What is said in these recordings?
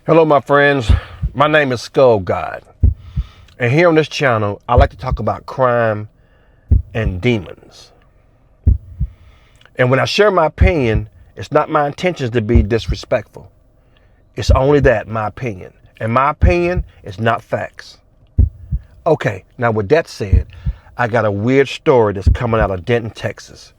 Hello, my friends. My name is Skull God. And here on this channel, I like to talk about crime and demons. And when I share my opinion, it's not my intentions to be disrespectful. It's only that, my opinion. And my opinion is not facts. Okay, now with that said, I got a weird story that's coming out of Denton, Texas.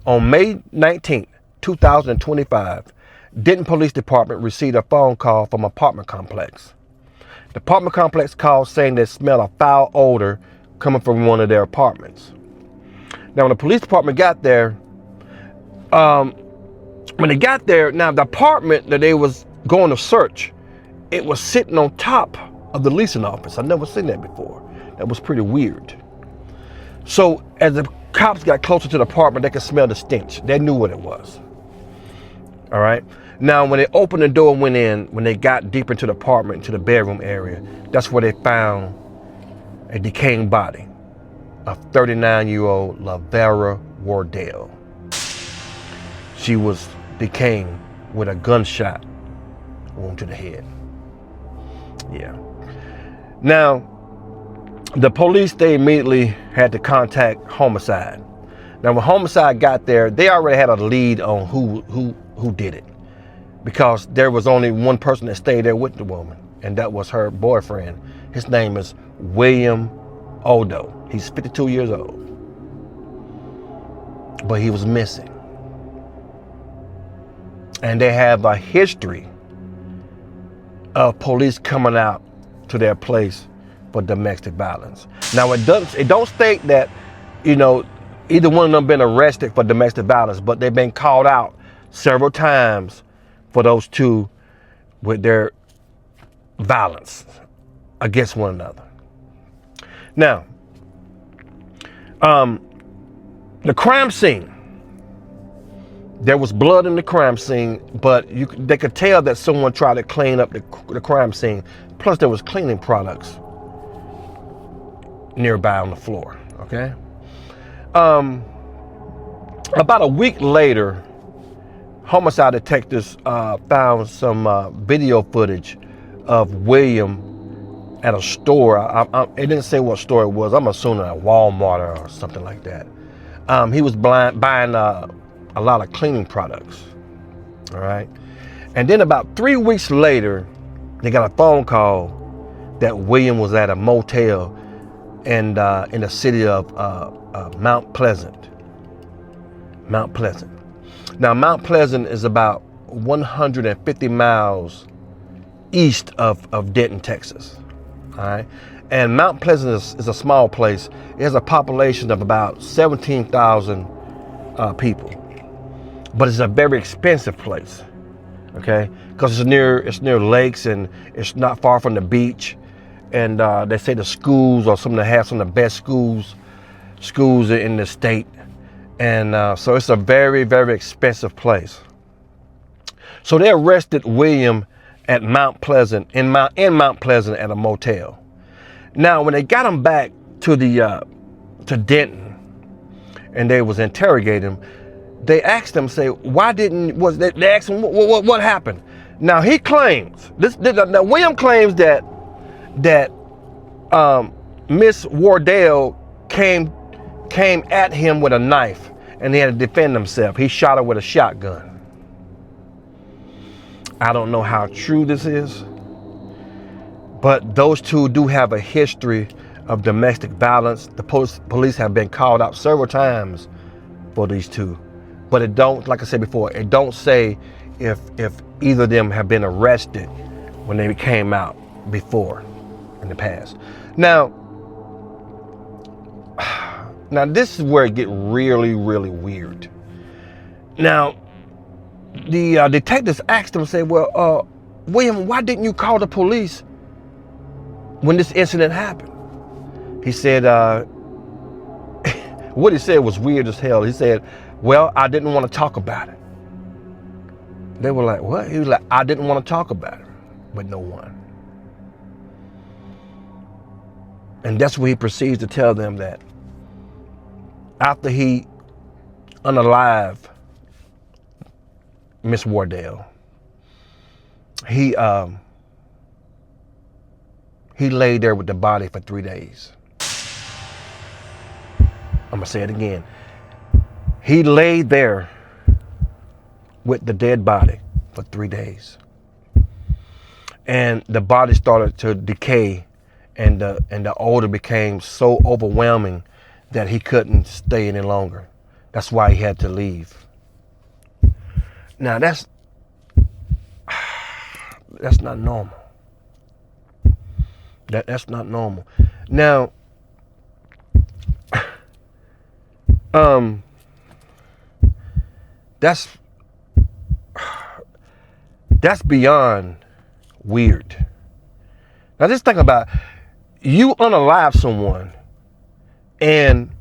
On May 19th, 2025, Denton Police Department received a phone call from an apartment complex. The apartment complex called saying they smelled a foul odor coming from one of their apartments. Now, when the police department got there, now the apartment that they was going to search, it was sitting on top of the leasing office. I've never seen that before. That was pretty weird. So as the cops got closer to the apartment, they could smell the stench. They knew what it was. All right. Now, when they opened the door and went in, when they got deeper into the apartment, to the bedroom area, that's where they found a decaying body of 39-year-old Levera Wardell. She was decaying with a gunshot wound to the head. Yeah. Now, the police, they immediately had to contact homicide. Now, when homicide got there, they already had a lead on who did it, because there was only one person that stayed there with the woman, and that was her boyfriend. His name is William Oddo. He's 52 years old, but he was missing. And they have a history of police coming out to their place for domestic violence. Now, it don't state that, either one of them been arrested for domestic violence, but they've been called out several times for those two with their violence against one another. Now, the crime scene, there was blood in the crime scene, but they could tell that someone tried to clean up the crime scene. Plus, there was cleaning products nearby on the floor. Okay. About a week later, homicide detectives found some video footage of William at a store. It didn't say what store it was. I'm assuming a Walmart or something like that. He was buying a lot of cleaning products. All right. And then about 3 weeks later, they got a phone call that William was at a motel in the city of Mount Pleasant. Mount Pleasant. Now, Mount Pleasant is about 150 miles east of Denton, Texas. All right. And Mount Pleasant is a small place. It has a population of about 17,000 people. But it's a very expensive place. Okay. Because it's near lakes, and it's not far from the beach. And they say the schools are some of the best schools in the state. And so it's a very, very expensive place. So they arrested William at Mount Pleasant, in Mount Pleasant at a motel. Now, when they got him back to Denton, and they was interrogating him, they asked him, they asked him what happened. Now he claims now William claims that Miss Wardell came at him with a knife, and he had to defend himself. He shot her with a shotgun. I don't know how true this is, but those two do have a history of domestic violence. The police have been called out several times for these two, but it don't, like I said before, it don't say if either of them have been arrested when they came out before in the past. Now this is where it get really, really weird. Now, the detectives asked him, say, well, William, why didn't you call the police when this incident happened? He said, what he said was weird as hell. He said, well, I didn't want to talk about it. They were like, what? He was like, I didn't want to talk about it with no one. And that's where he proceeds to tell them that after he unalived Miss Wardell, he he laid there with the body for 3 days. I'm going to say it again. He laid there with the dead body for 3 days. And the body started to decay, and the odor became so overwhelming that he couldn't stay any longer. That's why he had to leave. Now that's not normal. That's not normal. Now, that's beyond weird. Now just think about, you unalive someone and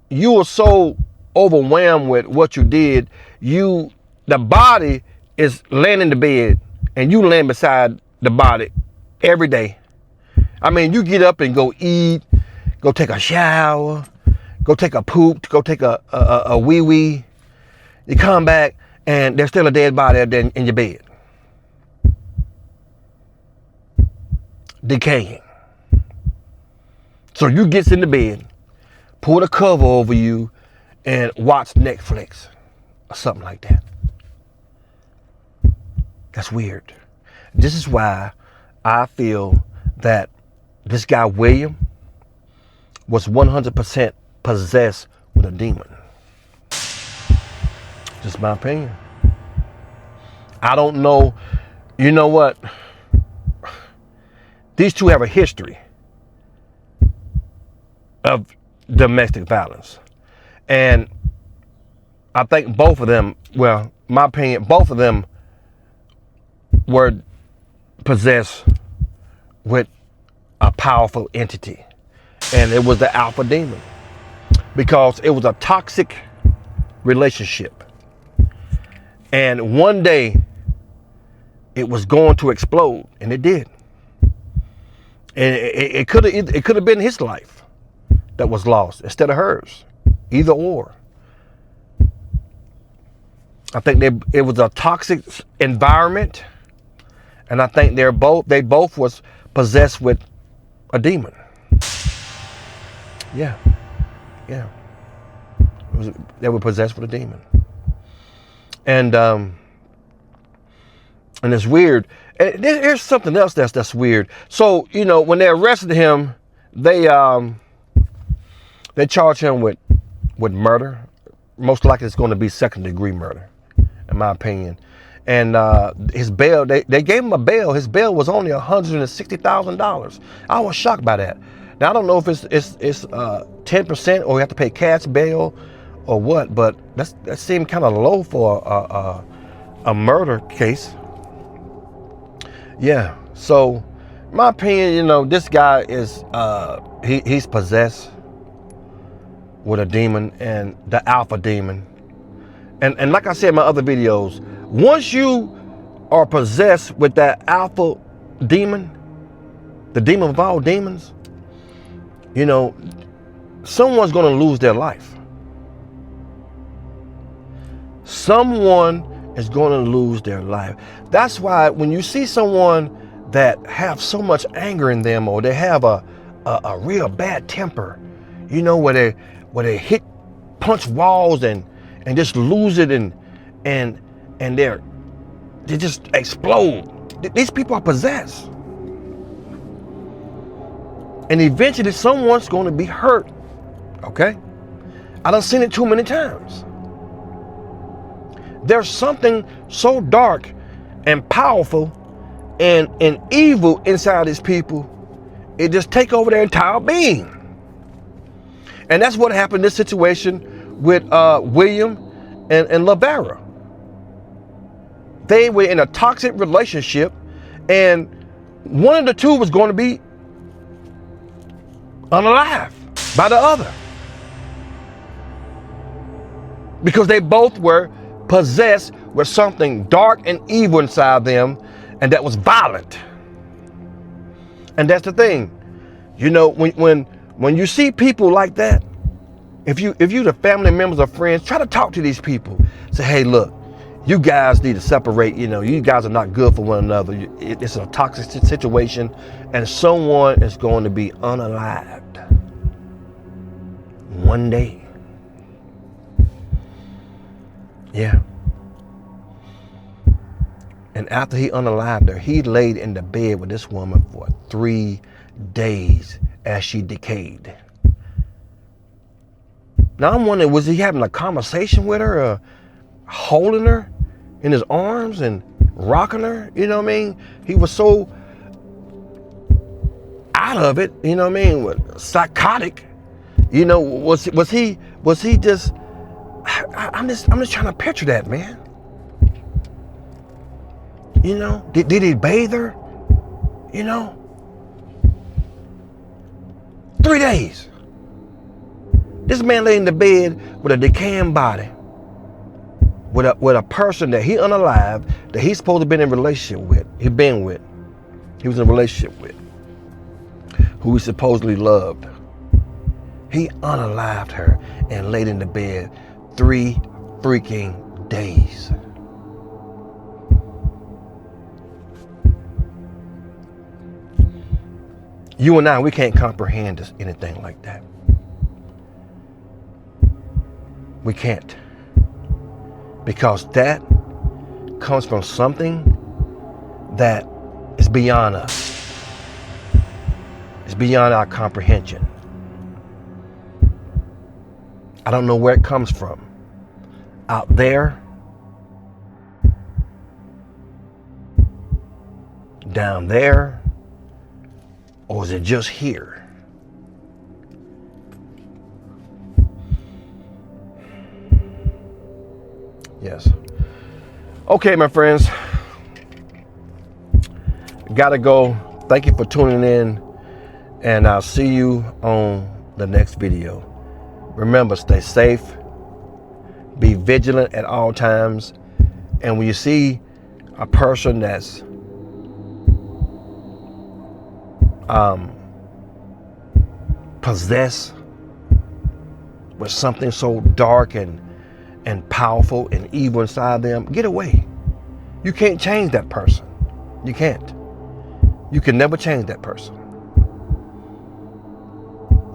you were so overwhelmed with what you did, the body is laying in the bed and you laying beside the body every day. I mean, you get up and go eat, go take a shower, go take a poop, go take a wee-wee. You come back and there's still a dead body in your bed, decaying. So you gets in the bed, pull the cover over you, and watch Netflix or something like that. That's weird. This is why I feel that this guy William was 100% possessed with a demon. Just my opinion. I don't know. You know what? These two have a history of domestic violence. And I think both of them, well, my opinion, both of them were possessed with a powerful entity. And it was the alpha demon. Because it was a toxic relationship. And one day it was going to explode, and it did. And it could have been his life that was lost instead of hers, either or. I think it was a toxic environment, and I think they both was possessed with a demon. Yeah. They were possessed with a demon, and it's weird. And here's something else that's weird. So when they arrested him, they charged him with murder. Most likely, it's going to be second-degree murder, in my opinion. And his bail, they gave him a bail. His bail was only $160,000. I was shocked by that. Now I don't know if it's 10% or you have to pay cash bail or what, but that seemed kind of low for a murder case. Yeah. So, in my opinion, this guy is he's possessed with a demon, and the alpha demon. And like I said in my other videos, once you are possessed with that alpha demon, the demon of all demons, someone's going to lose their life. Someone is going to lose their life. That's why when you see someone that have so much anger in them, or they have a real bad temper, where they punch walls and just lose it, and they just explode. These people are possessed. And eventually someone's going to be hurt. Okay? I done seen it too many times. There's something so dark and powerful and evil inside these people. It just take over their entire being. And that's what happened in this situation with William and Levera. They were in a toxic relationship, and one of the two was going to be unalive by the other, because they both were possessed with something dark and evil inside them, and that was violent. And that's the thing, when you see people like that, if you the family members or friends, try to talk to these people. Say, hey, look, You guys need to separate. You know, you guys are not good for one another. It's a toxic situation, and someone is going to be unalived one day. Yeah. And after he unalived her, he laid in the bed with this woman for 3 days as she decayed. Now I'm wondering, was he having a conversation with her, or holding her in his arms and rocking her? You know what I mean? He was so out of it, you know what I mean? Psychotic. You know, was he just, I'm just trying to picture that, man. You know, did he bathe her? You know? 3 days. This man lay in the bed with a decaying body, with a person that he unalived, that he's supposed to have been in a relationship with. He was in a relationship with, who he supposedly loved. He unalived her and laid in the bed 3 freaking days. You and I, we can't comprehend anything like that. We can't. Because that comes from something that is beyond us. It's beyond our comprehension. I don't know where it comes from. Out there, down there, or is it just here? Yes. Okay, my friends. Gotta go. Thank you for tuning in, and I'll see you on the next video. Remember, stay safe, be vigilant at all times, and when you see a person that's possessed with something so dark and powerful and evil inside them, get away. You can't change that person. You can't. You can never change that person.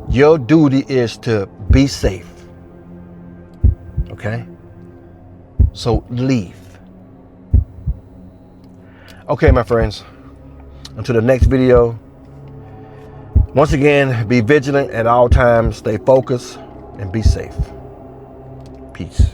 Your duty is to be safe. Okay? So leave. Okay, my friends. Until the next video. Once again, be vigilant at all times, stay focused, and be safe. Peace.